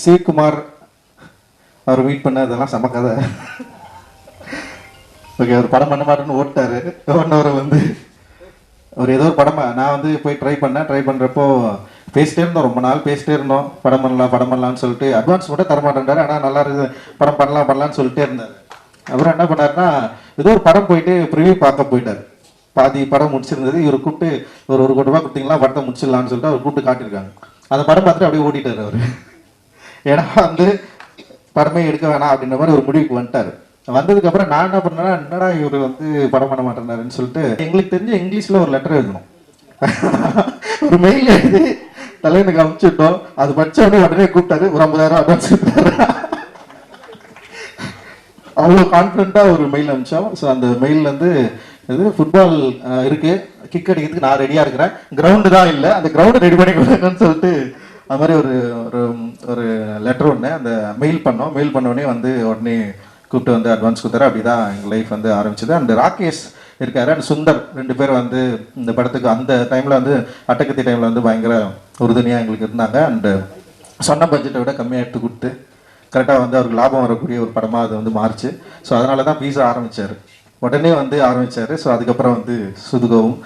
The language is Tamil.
சிவகுமார் அவர் மீட் பண்ண அதெல்லாம் செம கதை. ஓகே, அவர் படம் பண்ண மாட்டேன்னு ஓட்டாரு. ஒன்னவரை வந்து ஒரு ஏதோ ஒரு படமா நான் வந்து போய் ட்ரை பண்ணுறப்போ பேசிட்டே இருந்தோம், ரொம்ப நாள் பேசிட்டே இருந்தோம். படம் பண்ணலாம்னு சொல்லிட்டு அட்வான்ஸ் மட்டும் தரமாட்டேன்டாரு. ஆனால் நல்லா இருக்குது, படம் பண்ணலாம்னு சொல்லிட்டே இருந்தார். அப்புறம் என்ன பண்ணாருன்னா, ஏதோ ஒரு படம் போயிட்டு ப்ரிவியூ பார்க்க போயிட்டார். பாதி படம் முடிச்சிருந்தது. இவர் கூப்பிட்டு ஒரு கோடி ரூபா கொடுத்தீங்களா படத்தை முடிச்சிடலான்னு சொல்லிட்டு அவர் கூப்பிட்டு காட்டியிருக்காங்க. அந்த படம் பார்த்துட்டு அப்படியே ஓடிட்டார் அவர். ஏன்னா வந்து படமே எடுக்க வேணாம் அப்படின்ற மாதிரி ஒரு முடிவுக்கு வந்துட்டார். வந்ததுக்கப்புறம் நான் என்ன பண்ணேன்னா, என்னடா இவர் வந்து படம் பண்ண மாட்டேன்னாருன்னு சொல்லிட்டு எங்களுக்கு தெரிஞ்ச இங்கிலீஷில் ஒரு லெட்டர் எழுதணும். ஒரு மெயில் எழுதி தலைவனுக்கு அனுப்பிச்சுட்டோம். அது உடனே கூப்பிட்டாரு, ஒரு 50,000 அட்வான்ஸ் கொடுத்தாரு. அவ்வளோ கான்ஃபிடண்ட்டாக ஒரு மெயில் அனுப்பிச்சோம். ஸோ அந்த மெயில் வந்து இது ஃபுட்பால் இருக்குது, கிக் அடிக்கிறதுக்கு நான் ரெடியாக இருக்கிறேன், கிரவுண்டு தான் இல்லை, அந்த கிரவுண்டை ரெடி பண்ணி கொடுங்கன்னு சொல்லிட்டு அது மாதிரி ஒரு ஒரு ஒரு லெட்டர் ஒன்று அந்த மெயில் பண்ணோம். மெயில் பண்ணோடனே வந்து உடனே கூப்பிட்டு வந்து அட்வான்ஸ் கொடுத்தாரு. அப்படி தான் எங்கள் லைஃப் வந்து ஆரம்பிச்சது. அண்ட் ராகேஷ் இருக்காரு அண்ட் சுந்தர், 2 பேர் வந்து இந்த படத்துக்கு அந்த டைமில் வந்து அட்டகத்தி டைமில் வந்து பயங்கர உறுதுணையாக எங்களுக்கு இருந்தாங்க. அண்டு சொன்ன பட்ஜெட்டை விட கம்மியாக எடுத்து கொடுத்து கரெக்டாக வந்து அவருக்கு லாபம் வரக்கூடிய ஒரு படமாக அது வந்து மாறிச்சு. ஸோ அதனால தான் பீஸா ஆரம்பித்தார், உடனே வந்து ஆரம்பித்தார். ஸோ அதுக்கப்புறம் வந்து சுதுகவும்